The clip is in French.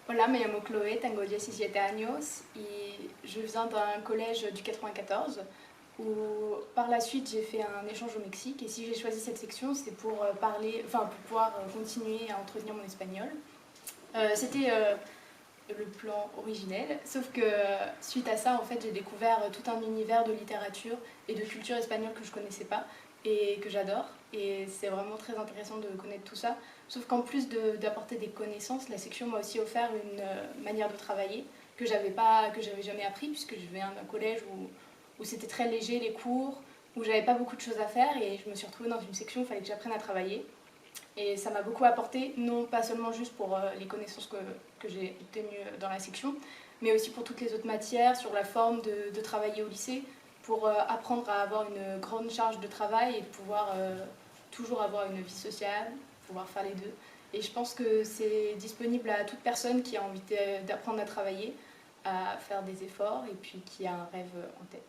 Hola, me llamo Chloé, tengo 17 años y je viens d'un collège du 94 où par la suite j'ai fait un échange au Mexique et si j'ai choisi cette section c'est pour pour pouvoir continuer à entretenir mon espagnol. C'était le plan originel, sauf que suite à ça en fait j'ai découvert tout un univers de littérature et de culture espagnole que je connaissais pas et que j'adore et c'est vraiment très intéressant de connaître tout ça. Sauf qu'en plus d'apporter des connaissances, la section m'a aussi offert une manière de travailler que j'avais jamais appris puisque je viens d'un collège où c'était très léger les cours, où j'avais pas beaucoup de choses à faire et je me suis retrouvée dans une section où il fallait que j'apprenne à travailler. Et ça m'a beaucoup apporté, non pas seulement juste pour les connaissances que j'ai obtenues dans la section, mais aussi pour toutes les autres matières, sur la forme de travailler au lycée, pour apprendre à avoir une grande charge de travail et de pouvoir toujours avoir une vie sociale, pouvoir faire les deux. Et je pense que c'est disponible à toute personne qui a envie d'apprendre à travailler, à faire des efforts et puis qui a un rêve en tête.